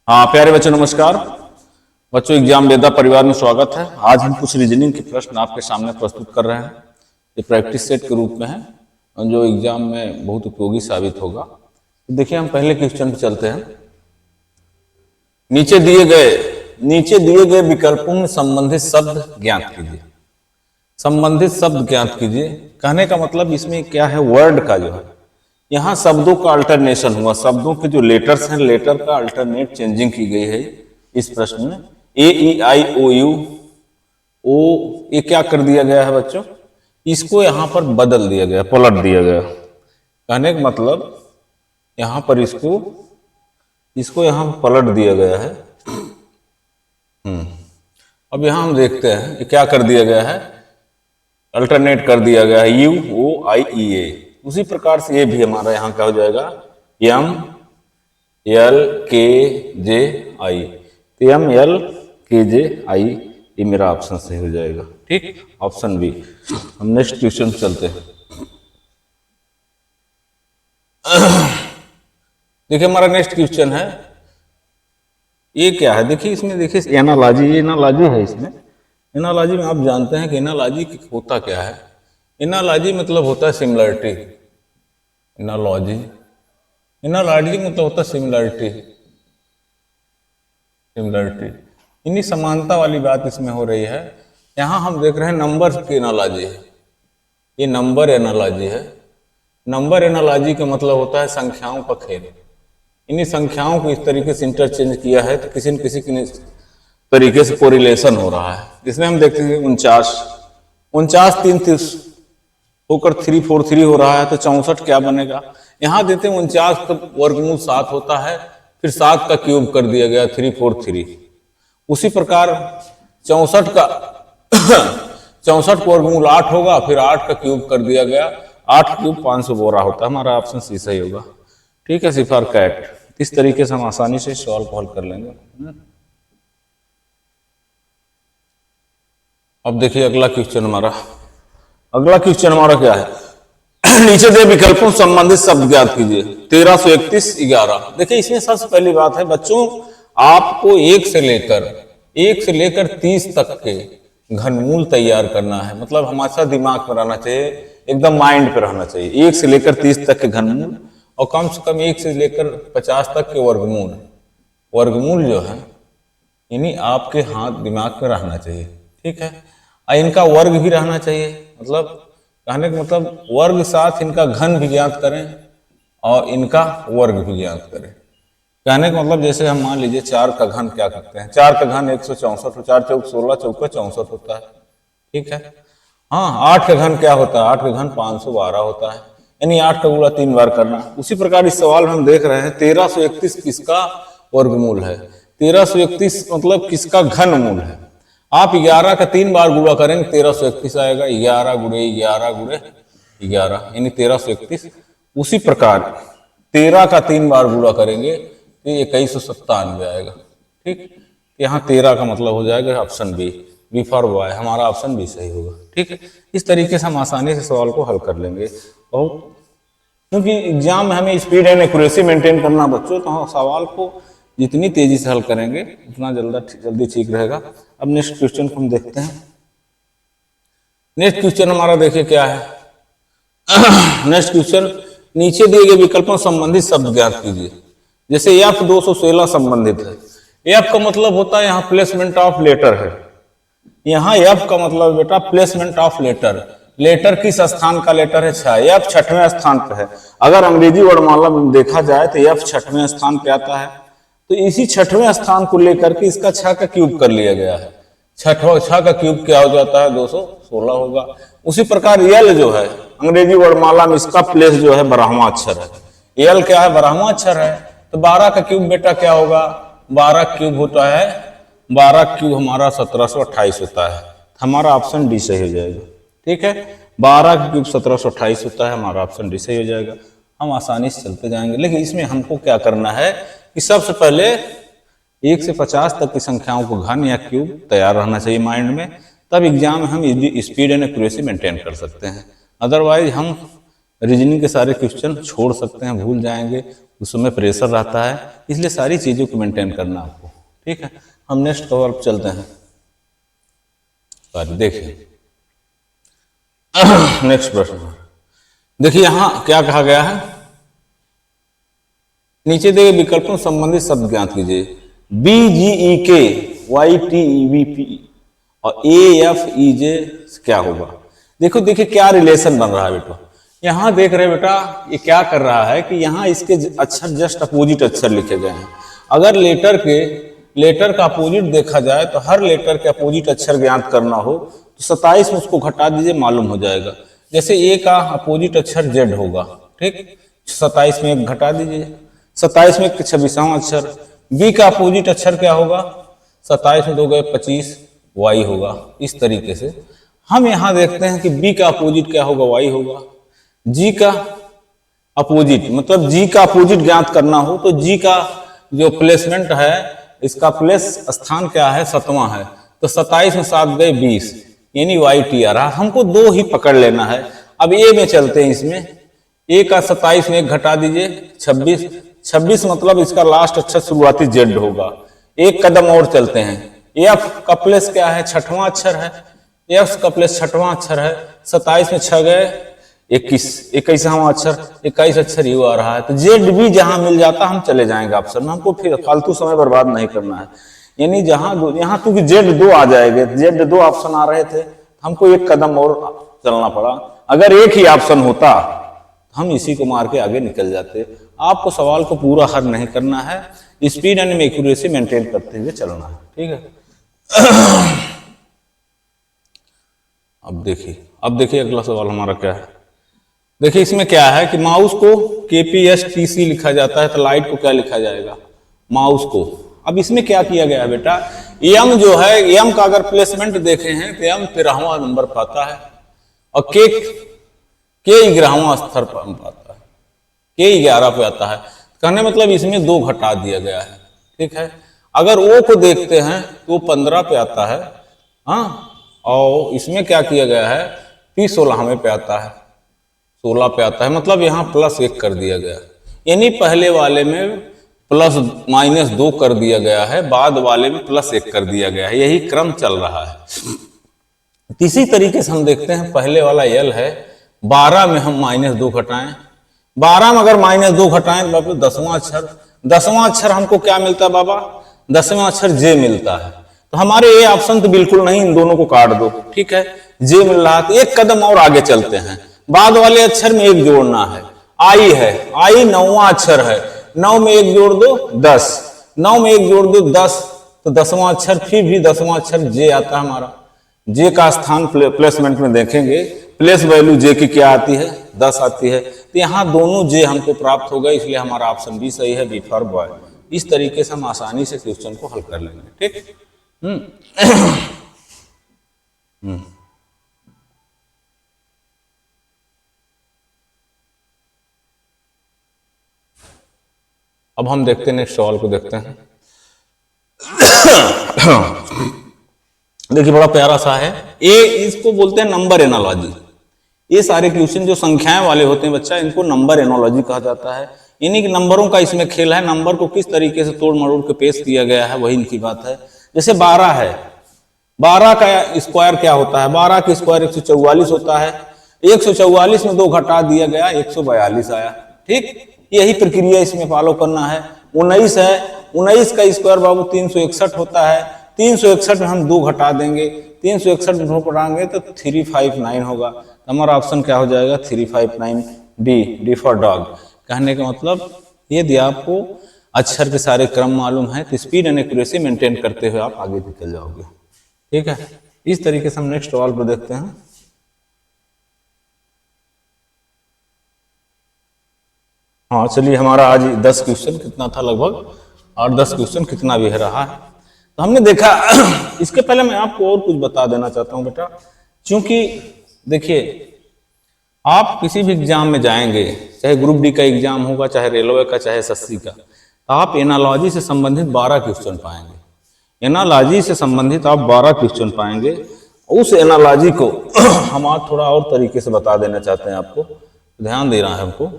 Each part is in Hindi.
हाँ प्यारे बच्चों नमस्कार। बच्चों एग्जाम वेदा परिवार में स्वागत है। आज हम कुछ रीजनिंग के प्रश्न आपके सामने प्रस्तुत कर रहे हैं। ये प्रैक्टिस सेट के रूप में है और जो एग्जाम में बहुत उपयोगी साबित होगा। तो देखिए हम पहले क्वेश्चन पे चलते हैं। नीचे दिए गए विकल्पों में संबंधित शब्द ज्ञात कीजिए। संबंधित शब्द ज्ञात कीजिए कहने का मतलब इसमें क्या है, वर्ड का जो है यहाँ शब्दों का अल्टरनेशन हुआ। शब्दों के जो लेटर्स हैं, लेटर का अल्टरनेट चेंजिंग की गई है इस प्रश्न में। ए ई आई ओ यू ओ ये क्या कर दिया गया है बच्चों, इसको यहाँ पर बदल दिया गया, पलट दिया गया। कहने का मतलब यहाँ पर इसको यहाँ पलट दिया गया है। अब यहाँ हम देखते हैं ये क्या कर दिया गया है, अल्टरनेट कर दिया गया है, यू ओ आई ई ए। उसी प्रकार से ये भी हमारा यहाँ क्या हो जाएगा, एम एल के जे आई। तो एम एल के जे आई ये मेरा ऑप्शन सही हो जाएगा। ठीक, ऑप्शन बी। हम नेक्स्ट क्वेश्चन चलते हैं। देखिए हमारा नेक्स्ट क्वेश्चन है, ये क्या है, देखिए इसमें देखिए एनालॉजी, ये एनालॉजी है। इसमें एनालॉजी में आप जानते हैं कि एनालॉजी होता क्या है। एनालॉजी मतलब होता है सिमिलरिटी। एनालॉजी मतलब होता है सिमिलरिटी। इन्हीं समानता वाली बात इसमें हो रही है। यहाँ हम देख रहे हैं नंबर की एनालॉजी है, ये नंबर एनालॉजी है। नंबर एनालॉजी का मतलब होता है संख्याओं का खेल। इन्हीं संख्याओं को इस तरीके से इंटरचेंज किया है तो किसी न किसी तरीके से कोरिलेशन हो रहा है। इसमें हम देखते हैं 49 3 होकर 343 हो रहा है, तो 64 क्या बनेगा। यहाँ देते हैं 49 का वर्गमूल 7 होता है, फिर 7 का क्यूब कर दिया गया 343। उसी प्रकार 64 का 64 का वर्गमूल 8 होगा, फिर 8 का क्यूब कर दिया गया, 8 क्यूब 512 होता है। हमारा ऑप्शन सी सही होगा। ठीक है, सिफर कैट। इस तरीके से हम आसानी से सवाल को हल कर लेंगे। अब देखिए अगला क्वेश्चन हमारा क्या है, नीचे दिए विकल्पों से संबंधित शब्द ज्ञात कीजिए। 1331 11। देखिए इसमें सबसे पहली बात है बच्चों, आपको 1 से लेकर 30 तक के घनमूल तैयार करना है। मतलब हमारा दिमाग में रहना चाहिए, एकदम माइंड पे रहना चाहिए। 1 से लेकर 30 तक के घनमूल और कम से कम 1 से लेकर 50 तक के वर्गमूल जो है यानी आपके हाथ दिमाग में रहना चाहिए। ठीक है, और इनका वर्ग भी रहना चाहिए। मतलब कहने का मतलब वर्ग साथ इनका घन भी ज्ञात करें और इनका वर्ग भी ज्ञात करें। कहने का मतलब जैसे हम मान लीजिए 4 का घन क्या करते हैं, 4 का घन 164, 4 चौक 16, चौका 64 होता है। ठीक है, हाँ 8 का घन क्या होता है, 8 का घन 512 होता है, यानी 8 का गुणा 3 बार करना। उसी प्रकार इस सवाल में हम देख रहे हैं 1331 किसका वर्गमूल है, 1331 मतलब किसका घनमूल है। आप 11 का 3 बार गुणा करेंगे 1331 आएगा, 11 गुणे 11 यानी 1331। उसी प्रकार 13 का 3 बार गुणा करेंगे तो 2197 आएगा। ठीक, यहाँ 13 का मतलब हो जाएगा ऑप्शन बी फॉर बॉय। हमारा ऑप्शन बी सही होगा। ठीक है, इस तरीके से हम आसानी से सवाल को हल कर लेंगे। बहुत क्योंकि एग्जाम में हमें स्पीड एंड एक्यूरेसी मेंटेन करना बच्चों, तो हम सवाल को जितनी तेजी से हल करेंगे उतना जल्दी ठीक रहेगा। अब नेक्स्ट क्वेश्चन को हम देखते हैं। नेक्स्ट क्वेश्चन हमारा देखिए क्या है। नेक्स्ट क्वेश्चन, नीचे दिए गए विकल्पों संबंधित शब्द ज्ञात कीजिए। जैसे F 216 संबंधित है। F का मतलब होता है यहाँ प्लेसमेंट ऑफ लेटर है। यहाँ F का मतलब बेटा प्लेसमेंट ऑफ लेटर किस स्थान का लेटर है, 6। F 6वें स्थान पर है। अगर अंग्रेजी वर्णमाला में देखा जाए तो F 6वें स्थान पे आता है, तो इसी 6वें स्थान को लेकर के इसका 6 का क्यूब कर लिया गया है। 6 का क्यूब क्या हो जाता है, 216 होगा। उसी प्रकार यल जो है अंग्रेजी वर्णमाला में इसका प्लेस जो है 12वां अक्षर है। यल क्या है, 12वां अक्षर है, तो 12 का क्यूब बेटा क्या होगा, 12 क्यूब होता है, 12 क्यूब हमारा 1728 होता है। हमारा ऑप्शन डी सही हो जाएगा। ठीक है, 12 का क्यूब 1728 होता है, हमारा ऑप्शन डी सही हो जाएगा। हम आसानी से चलते जाएंगे, लेकिन इसमें हमको क्या करना है कि सबसे पहले 1 से 50 तक की संख्याओं को घन या क्यूब तैयार रहना चाहिए माइंड में, तब एग्जाम में हम स्पीड एंड एक्यूरेसी मेंटेन कर सकते हैं। अदरवाइज हम रीजनिंग के सारे क्वेश्चन छोड़ सकते हैं, भूल जाएंगे, उसमें प्रेशर रहता है, इसलिए सारी चीज़ों को मेंटेन करना आपको। ठीक है, हम नेक्स्ट सवाल पर चलते हैं। देखिए नेक्स्ट प्रश्न देखिए, यहां क्या कहा गया है, नीचे दिए विकल्पों संबंधित शब्द ज्ञात कीजिए। BGEK YTEVP और AFEJ क्या होगा। देखो देखिए क्या रिलेशन बन रहा है बेटा, यहां देख रहे बेटा ये क्या कर रहा है कि यहां इसके अक्षर जस्ट अपोजिट अक्षर लिखे गए हैं। अगर लेटर का अपोजिट देखा जाए तो हर लेटर के अपोजिट अक्षर ज्ञात करना हो तो 27 में उसको घटा दीजिए, मालूम हो जाएगा। जैसे ए का अपोजिट अक्षर जेड होगा, ठीक, 27 में एक घटा दीजिए, 27 में 26वां अक्षर। बी का अपोजिट अक्षर क्या होगा, 27 में 2 गए 25, वाई होगा। इस तरीके से हम यहां देखते हैं कि बी का अपोजिट क्या होगा, वाई होगा। जी का अपोजिट मतलब जी का अपोजिट ज्ञात करना हो तो जी का जो प्लेसमेंट है, इसका प्लेस स्थान क्या है, 7वां है, तो 27 में 7 गए 20, यानी वाई टी आ रहा। हमको 2 ही पकड़ लेना है। अब ए में चलते हैं, इसमें ए का 27 में एक घटा दीजिए, 26 मतलब इसका लास्ट अक्षर शुरुआती जेड होगा। एक कदम और चलते हैं, एफ का प्लेस क्या है, 6वां अक्षर है, एफ का प्लेस 6वां अक्षर है, 27 में 6 गए 21वां अक्षर, 21 अक्षर यू आ रहा है। तो जेड भी जहां मिल जाता हम चले जाएंगे ऑप्शन में, हमको फिर फालतू समय बर्बाद नहीं करना है। यानी यहाँ क्योंकि जेड 2 आ जाएंगे, जेड 2 ऑप्शन आ रहे थे, हमको एक कदम और चलना पड़ा। अगर एक ही ऑप्शन होता हम इसी को मार के आगे निकल जाते। आपको सवाल को पूरा हल नहीं करना है, स्पीड एंड एक्यूरेसी मेंटेन करते हुए चलना है। ठीक है अब देखिए अगला सवाल हमारा क्या है। देखिए इसमें क्या है कि माउस को KPSTC लिखा जाता है, तो लाइट को क्या लिखा जाएगा, माउस को। अब इसमें क्या किया गया है बेटा, एम जो है, एम का अगर प्लेसमेंट देखे हैं तो एम 13वां नंबर पाता है और के 11वां स्तर पर पाता है, के 11 पे आता है। कहने मतलब इसमें 2 घटा दिया गया है। ठीक है, अगर ओ को देखते हैं तो 15 पे आता है, हाँ, और इसमें क्या किया गया है, P 16वें पे आता है, 16 पे आता है, मतलब यहाँ +1 कर दिया गया। यानी पहले वाले में +-2 कर दिया गया है, बाद वाले में +1 कर दिया गया है, यही क्रम चल रहा है। इसी तरीके से हम देखते हैं पहले वाला L है, 12 में हम -2 घटाएं, 12 में अगर -2 घटाएं बाबा 10वां अक्षर हमको क्या मिलता है बाबा, 10वां अक्षर जे मिलता है। तो हमारे ये ऑप्शन तो बिल्कुल नहीं, इन दोनों को काट दो। ठीक है, जे मिल रहा है तो एक कदम और आगे चलते हैं, बाद वाले अक्षर में 1 जोड़ना है, आई है, आई 9वां अक्षर है, 9 में 1 जोड़ दो 10, 9 में 1 जोड़ दो 10, तो 10वां अक्षर, फिर भी 10वां अक्षर जे आता है हमारा। जे का स्थान प्लेसमेंट में देखेंगे, प्लेस वैल्यू जे की क्या आती है, 10 आती है, तो यहाँ दोनों जे हमको प्राप्त हो गए, इसलिए हमारा ऑप्शन बी सही है, बी फॉर बॉय। इस तरीके से हम आसानी से क्वेश्चन को हल कर लेंगे। ठीक अब हम देखते हैं नेक्स्ट सवाल को देखते हैं। देखिए बड़ा प्यारा सा है, इसको बोलते हैं नंबर एनालॉजी। ये सारे क्वेश्चन जो संख्याएं वाले होते हैं बच्चा, इनको नंबर एनालॉजी कहा जाता है। यानी कि नंबरों का इसमें खेल है, नंबर को किस तरीके से तोड़ मरोड़ के पेश किया गया है, वही इनकी बात है। जैसे 12 है, 12 का स्क्वायर क्या होता है, 12 का स्क्वायर 144 होता है, 144 में 2 घटा दिया गया 142 आया। ठीक, यही प्रक्रिया इसमें फॉलो करना है। 19 है, 19 का स्क्वायर बाबू 361 होता है, 361 में हम 2 घटा देंगे, 361 में 2 घटाएंगे तो 359 होगा। हमारा ऑप्शन क्या हो जाएगा, 359 डी फॉर डॉग। कहने का मतलब यदि आपको अक्षर के सारे क्रम मालूम है तो स्पीड एंड एक्यूरेसी मेंटेन करते हुए आप आगे निकल जाओगे। ठीक है, इस तरीके से हम नेक्स्ट सवाल पर देखते हैं। हाँ चलिए, हमारा आज 10 क्वेश्चन कितना था लगभग, और 10 क्वेश्चन कितना भी रहा है तो हमने देखा। इसके पहले मैं आपको और कुछ बता देना चाहता हूं बेटा, क्योंकि देखिए आप किसी भी एग्जाम में जाएंगे, चाहे ग्रुप डी का एग्जाम होगा, चाहे रेलवे का, चाहे SSC का, तो आप एनालॉजी से संबंधित 12 क्वेश्चन पाएंगे। एनालॉजी से संबंधित आप 12 क्वेश्चन पाएंगे। उस एनालॉजी को हम आज थोड़ा और तरीके से बता देना चाहते हैं आपको। ध्यान दे रहा है हमको।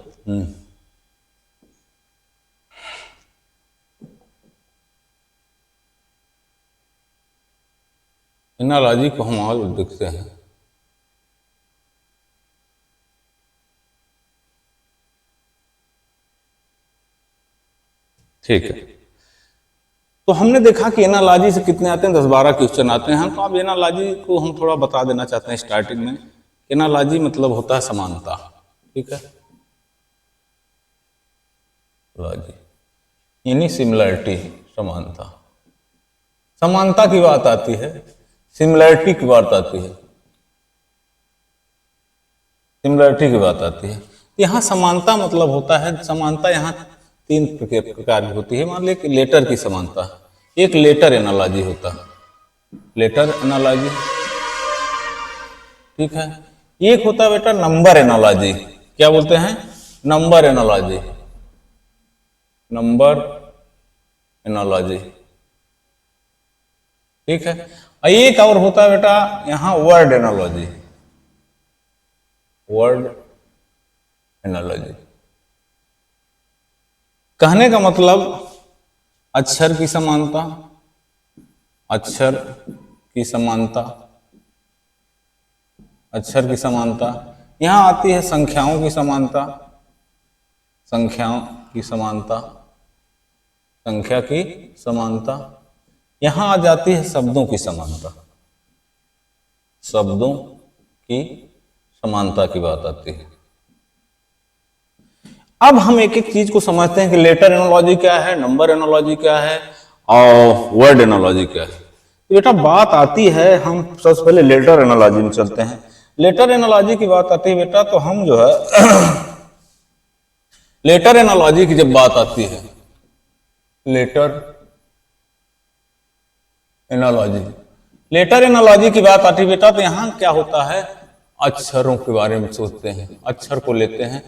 एनालॉजी को हम और देखते हैं। ठीक है, तो हमने देखा कि एनालॉजी से कितने आते हैं, 10-12 क्वेश्चन आते हैं। तो अब एनालॉजी को हम थोड़ा बता देना चाहते हैं स्टार्टिंग में। एनालॉजी मतलब होता है समानता। ठीक है, लॉजी यानी सिमिलरिटी, समानता। समानता की बात आती है, सिमिलरिटी की बात आती है, सिमिलरिटी की बात आती है। यहाँ समानता मतलब होता है, समानता यहाँ 3 प्रकार की होती है। मान लीजिए कि लेटर की समानता, एक लेटर एनालॉजी होता है, लेटर एनालॉजी। ठीक है, एक होता है बेटा नंबर एनालॉजी। क्या बोलते हैं? Number analogy, number analogy. ठीक है, एक और होता है बेटा यहां वर्ड एनालॉजी, वर्ड एनालॉजी। कहने का मतलब अक्षर की समानता, अक्षर की समानता, अक्षर की समानता। यहां आती है संख्याओं की समानता, संख्याओं की समानता, संख्या की समानता। यहां आ जाती है शब्दों की समानता, शब्दों की समानता की बात आती है। अब हम एक एक चीज को समझते हैं कि लेटर एनालॉजी क्या है, नंबर एनालॉजी क्या है और वर्ड एनालॉजी क्या है। तो बेटा बात आती है, हम सबसे पहले लेटर एनालॉजी में चलते हैं। लेटर एनालॉजी की बात आती है बेटा, तो हम जो है लेटर एनालॉजी की जब बात आती है, लेटर एनालॉजी, लेटर एनालॉजी की बात आती है बेटा, तो यहां क्या होता है, अक्षरों के बारे में सोचते हैं। अक्षर को लेते हैं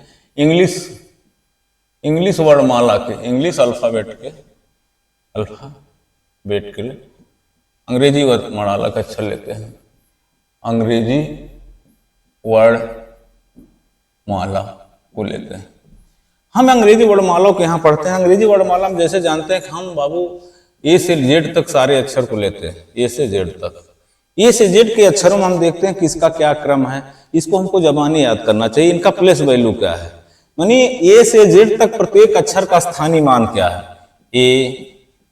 इंग्लिश वर्णमाला के, इंग्लिश अल्फाबेट के, अल्फाबेट के लिए अंग्रेजी वर्णमाला का अक्षर लेते हैं, अंग्रेजी वर्णमाला को लेते हैं। हम अंग्रेजी वर्णमाला को यहाँ पढ़ते हैं। अंग्रेजी वर्णमाला में जैसे जानते हैं कि हम बाबू ए से जेड तक सारे अक्षर को लेते हैं, ए से जेड तक। ए से जेड के अक्षरों में हम देखते हैं कि इसका क्या क्रम है, इसको हमको जबानी याद करना चाहिए, इनका प्लेस वैल्यू क्या है, यानी ए से जेड तक प्रत्येक अक्षर का स्थानीय मान क्या है। A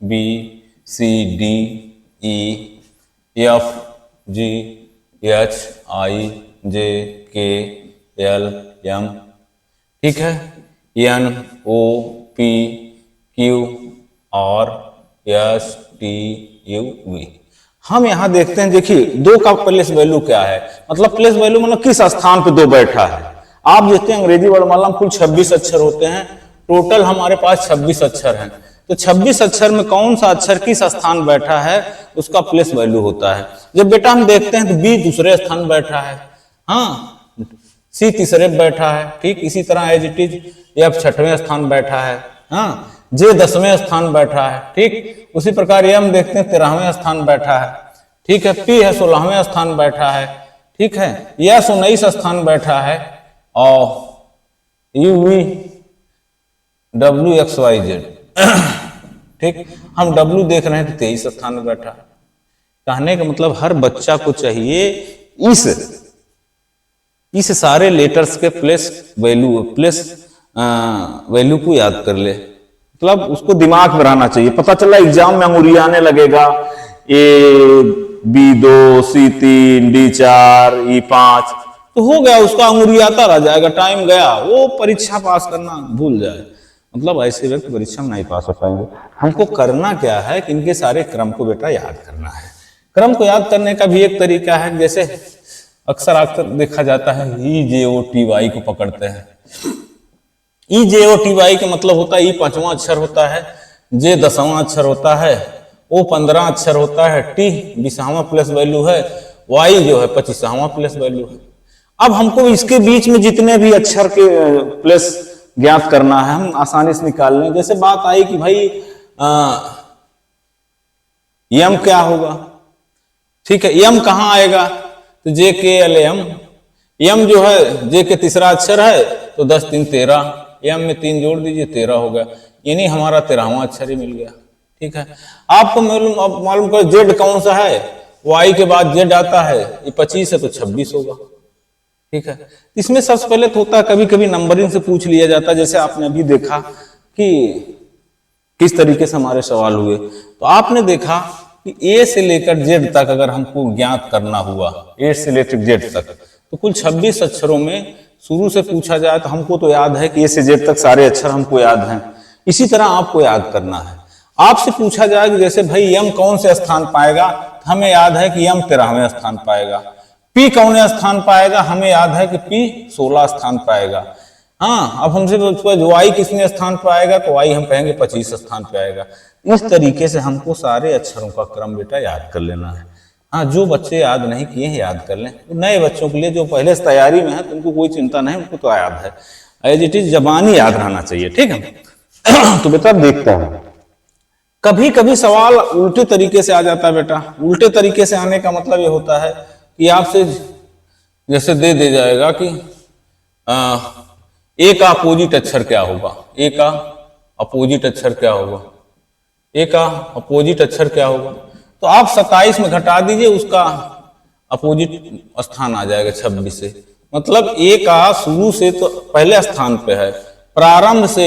B C D E F G H I J K L M, ठीक है, N O P Q R S T U V. हम यहां देखते हैं, देखिए 2 का प्लेस वैल्यू क्या है, मतलब प्लेस वैल्यू मतलब किस स्थान पे 2 बैठा है। आप देखते हैं अंग्रेजी वर्णमाला में कुल 26 अक्षर होते हैं, टोटल हमारे पास 26 अक्षर हैं। तो 26 अक्षर में कौन सा अक्षर किस स्थान बैठा है उसका प्लेस वैल्यू होता है। जब बेटा हम देखते हैं तो बी दूसरे स्थान बैठा है, हाँ, सी तीसरे बैठा है, ठीक, इसी तरह एज इट इज एफ 6वें स्थान बैठा है, हाँ, जे 10वें स्थान बैठा है, ठीक, उसी प्रकार एम देखते हैं 13वें स्थान बैठा है, ठीक है, पी है 16वें स्थान बैठा है, ठीक है, एस 19 स्थान बैठा है, और U V W X Y Z, ठीक, हम डब्ल्यू देख रहे हैं तो 23 स्थान में बैठा है। कहने का मतलब हर बच्चा को चाहिए इस सारे लेटर्स के प्लेस वैल्यू को याद कर ले, मतलब उसको दिमाग में रहना चाहिए। पता चला एग्जाम में अंगुरियाने लगेगा, ए बी 2 सी 3 डी 4 ई 5, तो हो गया, उसका अंगुरियाता रह जाएगा, टाइम गया, वो परीक्षा पास करना भूल जाए। मतलब ऐसे व्यक्ति परीक्षा में नहीं पास हो पाएंगे। हमको करना क्या है कि इनके सारे क्रम को बेटा याद करना है। क्रम को याद करने का भी एक तरीका है, जैसे अक्सर देखा जाता है EJOTY को पकड़ते हैं। EJOTY का मतलब होता है ई 5वां अक्षर होता है, जे 10वां अक्षर होता है, ओ 15 अक्षर होता है, टी 20वां प्लस वैल्यू है, वाई जो है 25वां प्लस वैल्यू है। अब हमको इसके बीच में जितने भी अक्षर के प्लस ज्ञात करना है, हम आसानी से निकाल लें। जैसे बात आई कि भाई यम क्या होगा, ठीक है, यम कहां आएगा, तो जे के एल एम, यम जो है जे के तीसरा अक्षर है, तो 10 3 13, एम में 3 जोड़ दीजिए 13 हो गया, यानी हमारा 13वां अक्षर ही मिल गया। ठीक है, आपको मालूम करो जेड कौन सा है, वाई के बाद जेड आता है, ये 25 है तो 26 होगा। ठीक है, इसमें सबसे पहले तो होता है कभी कभी नंबरिंग से पूछ लिया जाता है, जैसे आपने अभी देखा कि किस तरीके से हमारे सवाल हुए। तो आपने देखा कि ए से लेकर जेड तक अगर हमको ज्ञात करना हुआ, ए से लेकर जेड तक, तो कुल 26 अक्षरों में शुरू से पूछा जाए तो हमको तो याद है कि ए से जेड तक सारे अक्षर हमको याद हैं। इसी तरह आपको याद करना है। आपसे पूछा जाए कि जैसे भाई यम कौन से स्थान पाएगा, तो हमें याद है कि यम 13वें स्थान पाएगा। पी कौन स्थान पाएगा, हमें याद है कि पी 16 स्थान पाएगा। हाँ, अब हमसे वाई किसने स्थान पाएगा, तो वाई हम कहेंगे 25 स्थान पे आएगा। इस तरीके से हमको सारे अक्षरों का क्रम बेटा याद कर लेना है। हाँ, जो बच्चे याद नहीं किए हैं याद कर लें। नए बच्चों के लिए जो पहले से तैयारी में है तो उनको कोई चिंता नहीं, उनको तो याद है, एज इट इज जबानी याद रहना चाहिए। ठीक है, तो बेटा देखता है कभी कभी सवाल उल्टे तरीके से आ जाता है बेटा। उल्टे तरीके से आने का मतलब ये होता है कि आपसे जैसे दे जाएगा कि ए का अपोजिट अक्षर क्या होगा, ए का अपोजिट अक्षर क्या होगा, ए का अपोजिट अक्षर क्या होगा, तो आप 27 में घटा दीजिए, उसका अपोजिट स्थान आ जाएगा 26 से। मतलब ए का शुरू से तो पहले स्थान पे है, प्रारंभ से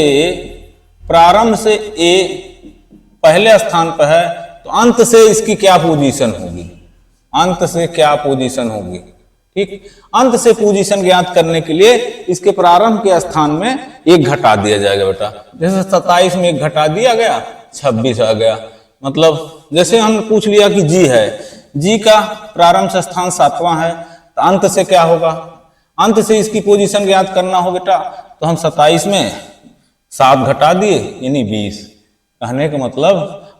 ए पहले स्थान पर है, तो अंत से इसकी क्या पोजीशन होगी, अंत से क्या पोजीशन होगी। ठीक, अंत से पोजीशन ज्ञात करने के लिए इसके प्रारंभ के स्थान में एक घटा दिया जाएगा बेटा। जैसे 27 में एक घटा दिया गया, 26 आ गया। मतलब जैसे हम पूछ लिया कि जी है, जी का प्रारंभ से स्थान 7वां है, तो अंत से क्या होगा, अंत से इसकी पोजीशन ज्ञात करना हो बेटा, तो हम 27 में 7 घटा दिए यानी 20। कहने का मतलब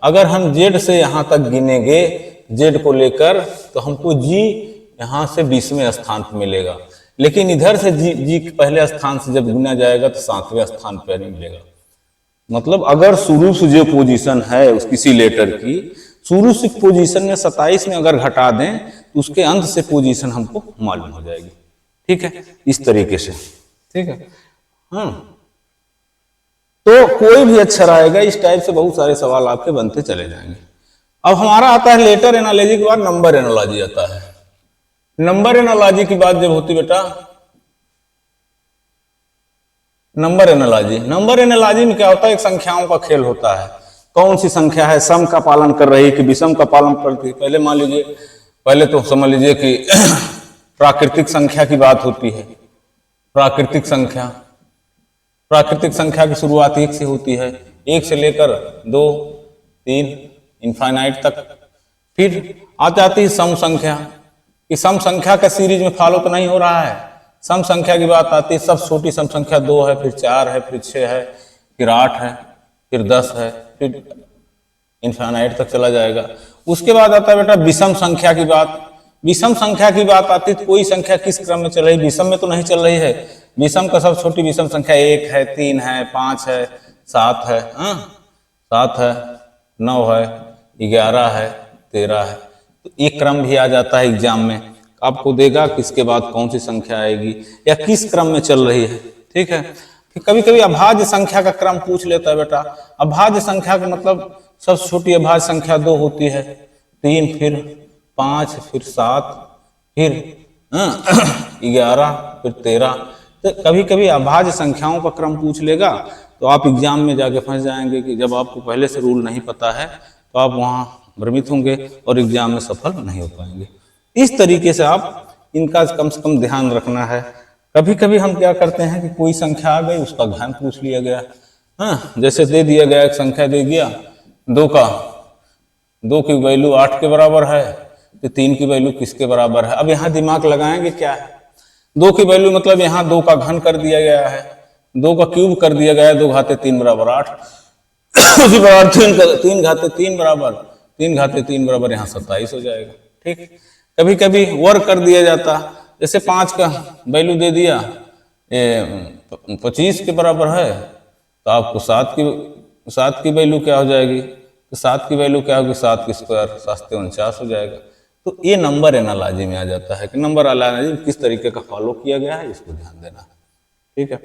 अगर हम जेड से यहां तक गिनेंगे जेड को लेकर, तो हमको जी यहां से 20वें स्थान पर मिलेगा, लेकिन इधर से जी पहले स्थान से जब गिना जाएगा तो 7वें स्थान पर नहीं मिलेगा। मतलब अगर शुरू से जो पोजीशन है उस किसी लेटर की, शुरू से पोजीशन में 27 में अगर घटा दें तो उसके अंत से पोजीशन हमको मालूम हो जाएगी। ठीक है, इस तरीके से। ठीक है, हाँ, तो कोई भी अक्षर आएगा इस टाइप से बहुत सारे सवाल आपके बनते चले जाएंगे। अब हमारा आता है लेटर एनालॉजी के बाद नंबर एनालॉजी आता है। नंबर एनालॉजी की बात जब होती बेटा, नंबर एनालॉजी में क्या होता है, एक संख्याओं का खेल होता है। कौन सी संख्या है सम का पालन कर रही है कि विषम का पालन करती है। पहले मान लीजिए, पहले तो समझ लीजिए कि प्राकृतिक संख्या की बात होती है। प्राकृतिक संख्या की शुरुआत 1 से होती है, 1 से लेकर 2 3 इनफाइनाइट तक। फिर आ जाती है सम संख्या, कि सम संख्या का सीरीज में फॉलो तो नहीं हो रहा है। सम संख्या की बात आती है, सबसे छोटी सम संख्या 2 है, फिर 4 है, फिर 6 है, फिर 8 है, फिर 10 है, फिर इनफाइनाइट तक चला जाएगा। उसके बाद आता है बेटा विषम संख्या की बात। विषम संख्या की बात आती है तो कोई संख्या किस क्रम में चल रही है, विषम में तो नहीं चल रही है। विषम का सबसे छोटी विषम संख्या 1 है, 3 है, 5 है, 7 है, 7 है, 9 है, 11 है, 13 है। तो एक क्रम भी आ जाता है एग्जाम में, आपको देगा किसके बाद कौन सी संख्या आएगी या किस क्रम में चल रही है। ठीक है, फिर कभी कभी अभाज्य संख्या का क्रम पूछ लेता है बेटा। अभाज्य संख्या का मतलब सबसे छोटी अभाज्य संख्या 2 होती है, 3, फिर 5, फिर 7, फिर 11, फिर 13। तो कभी कभी अभाज्य संख्याओं का क्रम पूछ लेगा तो आप एग्जाम में जाके फंस जाएंगे कि जब आपको पहले से रूल नहीं पता है तो आप वहां भ्रमित होंगे और एग्जाम में सफल नहीं हो पाएंगे। इस तरीके से आप इनका कम से कम ध्यान रखना है। कभी कभी हम क्या करते हैं कि कोई संख्या आ गई उसका घन पूछ लिया गया। हाँ, जैसे दे दिया गया एक संख्या दे दिया 2 की वैल्यू 8 के बराबर है, तो 3 की वैल्यू किसके बराबर है। अब यहाँ दिमाग लगाएंगे क्या है, 2 की वैल्यू मतलब यहाँ 2 का घन कर दिया गया है, 2 का क्यूब कर दिया गया है, 2 घाते 3 बराबर 8, उसी बराबर 3 घाते 3 बराबर 3 घाते 3 बराबर यहाँ 27 हो जाएगा। ठीक, कभी कभी वर्ग कर दिया जाता, जैसे 5 का वैल्यू दे दिया 25 के बराबर है, तो आपको 7 की वैल्यू क्या हो जाएगी, तो 7 की वैल्यू क्या होगी, 7 की स्क्वायर 7 49 हो जाएगा। तो ये नंबर एनालॉजी में आ जाता है कि नंबर एनालॉजी किस तरीके का फॉलो किया गया है, इसको ध्यान देना है। ठीक है,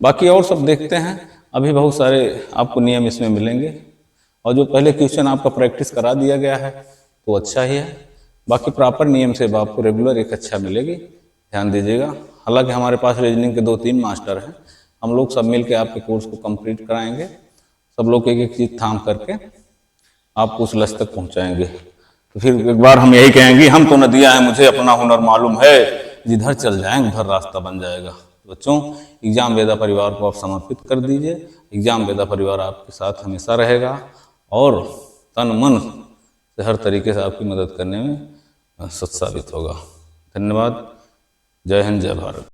बाकी और सब देखते हैं। अभी बहुत सारे आपको नियम इसमें मिलेंगे, और जो पहले क्वेश्चन आपका प्रैक्टिस करा दिया गया है तो अच्छा ही है। बाकी प्रॉपर नियम से आपको रेगुलर एक अच्छा मिलेगी, ध्यान दीजिएगा। हालांकि हमारे पास रीजनिंग के 2-3 मास्टर हैं, हम लोग सब मिल के आपके कोर्स को कंप्लीट कराएंगे। सब लोग एक एक चीज़ थाम करके आपको उस लक्ष्य तक पहुंचाएंगे। तो फिर एक बार हम यही कहेंगे, हम तो नदियाँ हैं, मुझे अपना हुनर मालूम है, जिधर चल जाएंगे उधर रास्ता बन जाएगा। तो बच्चों, एग्जाम वेदा परिवार को आप समर्पित कर दीजिए। एग्जाम वेदा परिवार आपके साथ हमेशा रहेगा और तन मन से हर तरीके से आपकी मदद करने में सत साबित होगा। धन्यवाद। जय हिंद, जय भारत।